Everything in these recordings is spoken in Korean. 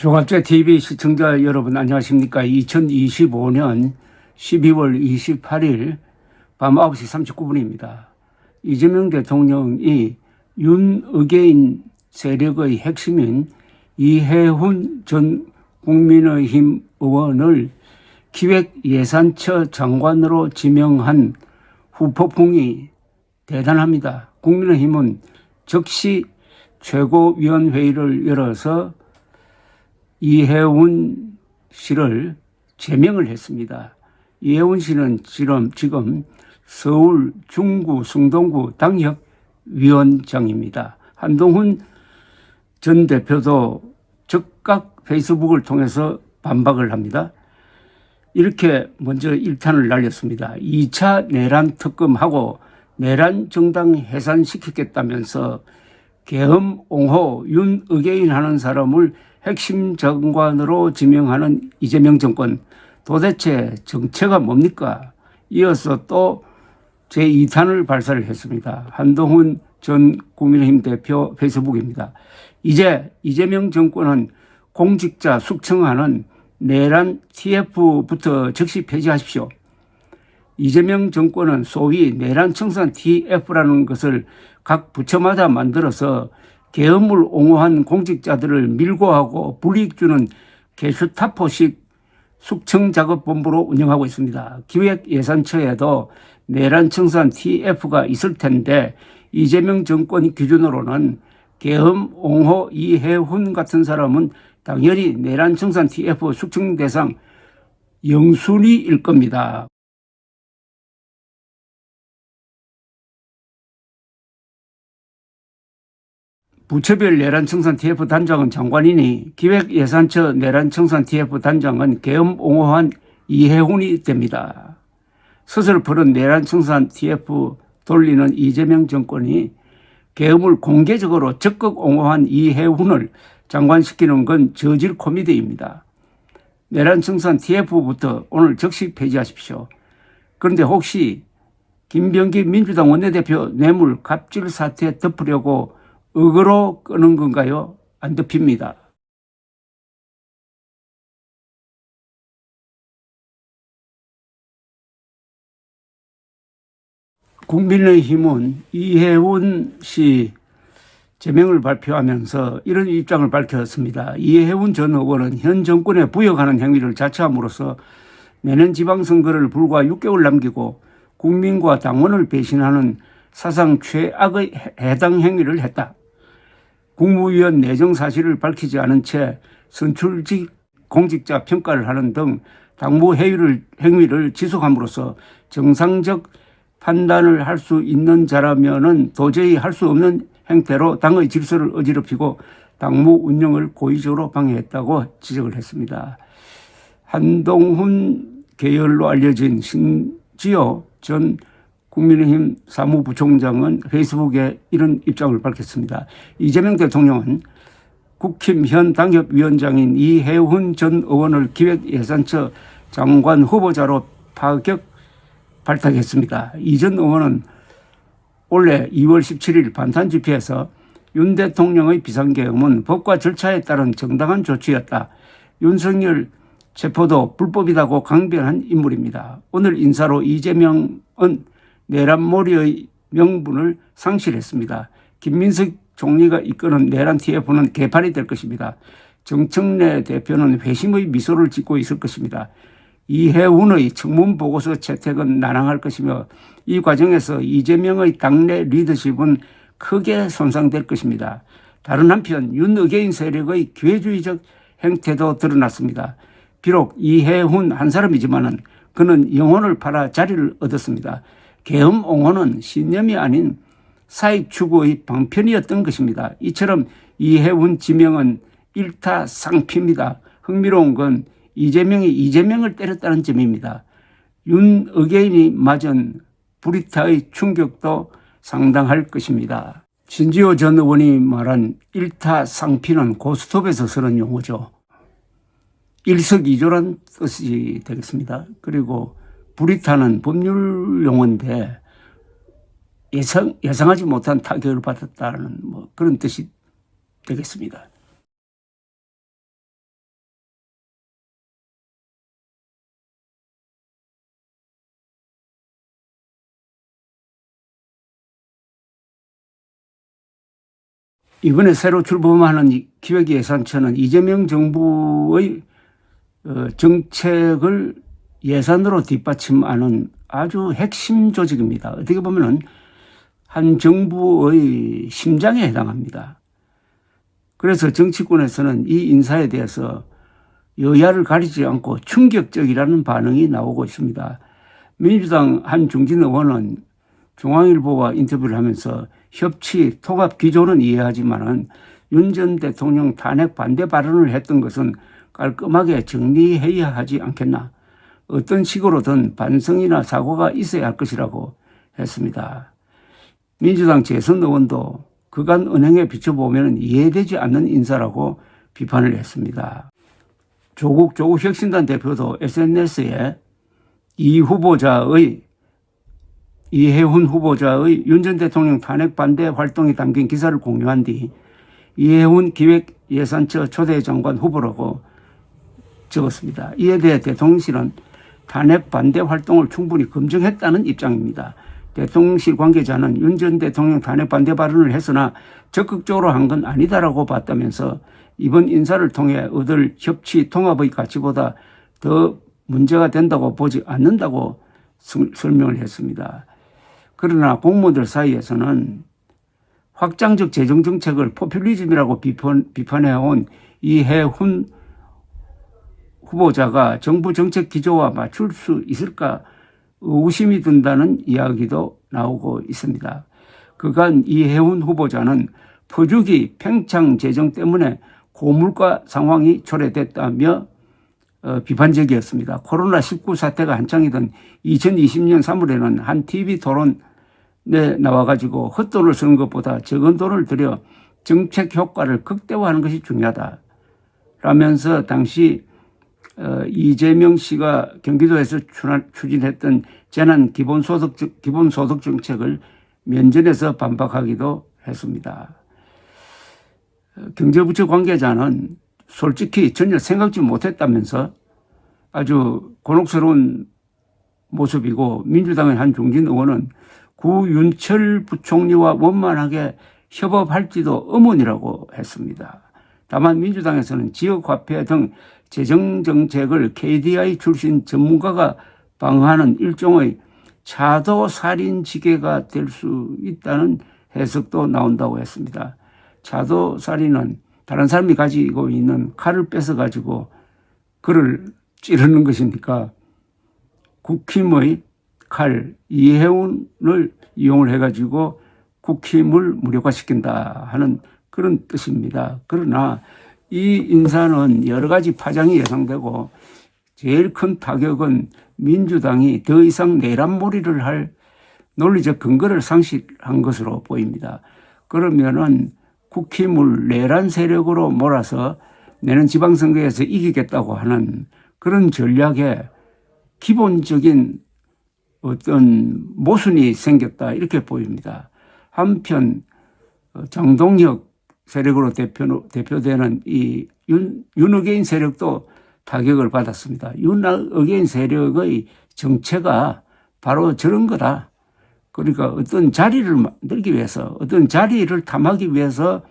종합제 TV 시청자 여러분 안녕하십니까. 2025년 12월 28일 밤 9시 39분입니다. 이재명 대통령이 윤의게인 세력의 핵심인 이해훈 전 국민의힘 의원을 기획예산처 장관으로 지명한 후폭풍이 대단합니다. 국민의힘은 즉시 최고위원회의를 열어서 이해훈 씨를 제명을 했습니다. 이해훈 씨는 지금 서울 중구 성동구 당협위원장입니다. 한동훈 전 대표도 즉각 페이스북을 통해서 반박을 합니다. 이렇게 먼저 일탄을 날렸습니다. 2차 내란 특검하고 내란 정당 해산시키겠다면서 계엄 옹호 윤의게인 하는 사람을 핵심 장관으로 지명하는 이재명 정권, 도대체 정체가 뭡니까? 이어서 또 제2탄을 발사를 했습니다. 한동훈 전 국민의힘 대표 페이스북입니다. 이제 이재명 정권은 공직자 숙청하는 내란 TF부터 즉시 폐지하십시오. 이재명 정권은 소위 내란 청산 TF라는 것을 각 부처마다 만들어서 계엄을 옹호한 공직자들을 밀고하고 불이익 주는 게슈타포식 숙청작업본부로 운영하고 있습니다. 기획예산처에도 내란 청산 TF가 있을 텐데 이재명 정권 기준으로는 계엄 옹호 이해훈 같은 사람은 당연히 내란 청산 TF 숙청 대상 영순위일 겁니다. 부처별 내란청산 TF 단장은 장관이니 기획예산처 내란청산 TF 단장은 계엄 옹호한 이해훈이 됩니다. 서슬프른 내란청산 TF 돌리는 이재명 정권이 계엄을 공개적으로 적극 옹호한 이해훈을 장관시키는 건 저질 코미디입니다. 내란청산 TF부터 오늘 즉시 폐지하십시오. 그런데 혹시 김병기 민주당 원내대표 뇌물 갑질 사태 덮으려고 억으로 끄는 건가요? 안 덮입니다. 국민의힘은 이해훈 씨 제명을 발표하면서 이런 입장을 밝혔습니다. 이해훈 전 의원은 현 정권에 부역하는 행위를 자처함으로써 내년 지방선거를 불과 6개월 남기고 국민과 당원을 배신하는 사상 최악의 해당 행위를 했다. 국무위원 내정 사실을 밝히지 않은 채 선출직 공직자 평가를 하는 등 당무 행위를 지속함으로써 정상적 판단을 할 수 있는 자라면은 도저히 할 수 없는 행태로 당의 질서를 어지럽히고 당무 운영을 고의적으로 방해했다고 지적을 했습니다. 한동훈 계열로 알려진 신지호 전 국민의힘 사무부총장은 페이스북에 이런 입장을 밝혔습니다. 이재명 대통령은 국힘 현 당협위원장인 이해훈 전 의원을 기획예산처 장관 후보자로 파격 발탁했습니다. 이 전 의원은 올해 2월 17일 반탄집회에서 윤 대통령의 비상계엄은 법과 절차에 따른 정당한 조치였다. 윤석열 체포도 불법이라고 강변한 인물입니다. 오늘 인사로 이재명은 내란몰이의 명분을 상실했습니다. 김민석 총리가 이끄는 내란 TF는 개판이 될 것입니다. 정청래 대표는 회심의 미소를 짓고 있을 것입니다. 이해훈의 청문보고서 채택은 난항할 것이며 이 과정에서 이재명의 당내 리더십은 크게 손상될 것입니다. 다른 한편 윤의게인 세력의 기회주의적 행태도 드러났습니다. 비록 이해훈 한 사람이지만은 그는 영혼을 팔아 자리를 얻었습니다. 계엄 옹호는 신념이 아닌 사익 추구의 방편이었던 것입니다. 이처럼 이해훈 지명은 일타상피입니다. 흥미로운 건 이재명이 이재명을 때렸다는 점입니다. 윤의게인이 맞은 브리타의 충격도 상당할 것입니다. 신지호 전 의원이 말한 일타상피는 고스톱에서 쓰는 용어죠. 일석이조란 뜻이 되겠습니다. 그리고 브리타는 법률 용어인데 예상하지 못한 타격을 받았다는 그런 뜻이 되겠습니다. 이번에 새로 출범하는 기획예산처는 이재명 정부의 정책을 예산으로 뒷받침하는 아주 핵심 조직입니다. 어떻게 보면은 한 정부의 심장에 해당합니다. 그래서 정치권에서는 이 인사에 대해서 여야를 가리지 않고 충격적이라는 반응이 나오고 있습니다. 민주당 한 중진 의원은 중앙일보와 인터뷰를 하면서 협치, 통합 기조는 이해하지만은 윤 전 대통령 탄핵 반대 발언을 했던 것은 깔끔하게 정리해야 하지 않겠나. 어떤 식으로든 반성이나 사과가 있어야 할 것이라고 했습니다. 민주당 재선 의원도 그간 은행에 비춰보면 이해되지 않는 인사라고 비판을 했습니다. 조국 혁신단 대표도 SNS에 이해훈 후보자의 윤 전 대통령 탄핵 반대 활동이 담긴 기사를 공유한 뒤 이해훈 기획예산처 초대장관 후보라고 적었습니다. 이에 대해 대통령실은 탄핵 반대 활동을 충분히 검증했다는 입장입니다. 대통령실 관계자는 윤 전 대통령 탄핵 반대 발언을 했으나 적극적으로 한 건 아니다라고 봤다면서 이번 인사를 통해 얻을 협치 통합의 가치보다 더 문제가 된다고 보지 않는다고 설명을 했습니다. 그러나 공무원들 사이에서는 확장적 재정정책을 포퓰리즘이라고 비판해온 이해훈 후보자가 정부 정책 기조와 맞출 수 있을까 의구심이 든다는 이야기도 나오고 있습니다. 그간 이해훈 후보자는 퍼주기 팽창 재정 때문에 고물가 상황이 초래됐다며 비판적이었습니다. 코로나19 사태가 한창이던 2020년 3월에는 한 TV 토론에 나와가지고 헛돈을 쓰는 것보다 적은 돈을 들여 정책 효과를 극대화하는 것이 중요하다 라면서 당시 이재명 씨가 경기도에서 추진했던 재난 기본소득 정책을 면전에서 반박하기도 했습니다. 경제부처 관계자는 솔직히 전혀 생각지 못했다면서 아주 곤혹스러운 모습이고 민주당의 한 중진 의원은 구윤철 부총리와 원만하게 협업할지도 의문이라고 했습니다. 다만 민주당에서는 지역화폐 등 재정정책을 KDI 출신 전문가가 방어하는 일종의 차도살인 지계가 될 수 있다는 해석도 나온다고 했습니다. 차도살인은 다른 사람이 가지고 있는 칼을 뺏어가지고 그를 찌르는 것이니까 국힘의 칼 이해훈을 이용을 해가지고 국힘을 무력화시킨다 하는 그런 뜻입니다. 그러나 이 인사는 여러 가지 파장이 예상되고 제일 큰 타격은 민주당이 더 이상 내란몰이를 할 논리적 근거를 상실한 것으로 보입니다. 그러면은 국힘을 내란 세력으로 몰아서 내년 지방선거에서 이기겠다고 하는 그런 전략에 기본적인 어떤 모순이 생겼다 이렇게 보입니다. 한편 장동혁 세력으로 대표되는 이 윤어게인 세력도 타격을 받았습니다. 윤어게인 세력의 정체가 바로 저런 거다. 그러니까 어떤 자리를 만들기 위해서, 어떤 자리를 탐하기 위해서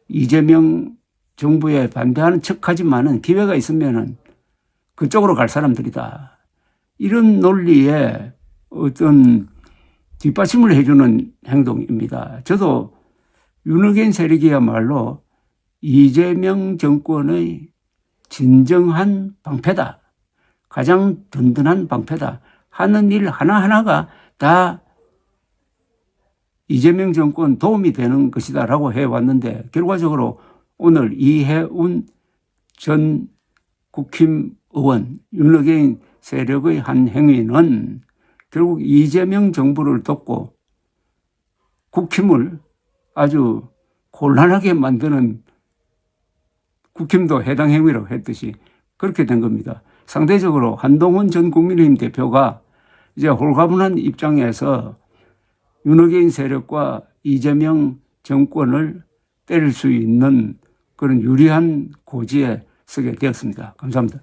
이재명 정부에 반대하는 척하지만은 기회가 있으면은 그쪽으로 갈 사람들이다. 이런 논리에 어떤 뒷받침을 해주는 행동입니다. 저도 윤어게인 세력이야말로 이재명 정권의 진정한 방패다. 가장 든든한 방패다. 하는 일 하나하나가 다 이재명 정권 도움이 되는 것이다 라고 해왔는데 결과적으로 오늘 이해훈 전 국힘 의원 윤어게인 세력의 한 행위는 결국 이재명 정부를 돕고 국힘을 아주 곤란하게 만드는 국힘도 해당 행위라고 했듯이 그렇게 된 겁니다. 상대적으로 한동훈 전 국민의힘 대표가 이제 홀가분한 입장에서 윤어게인 세력과 이재명 정권을 때릴 수 있는 그런 유리한 고지에 서게 되었습니다. 감사합니다.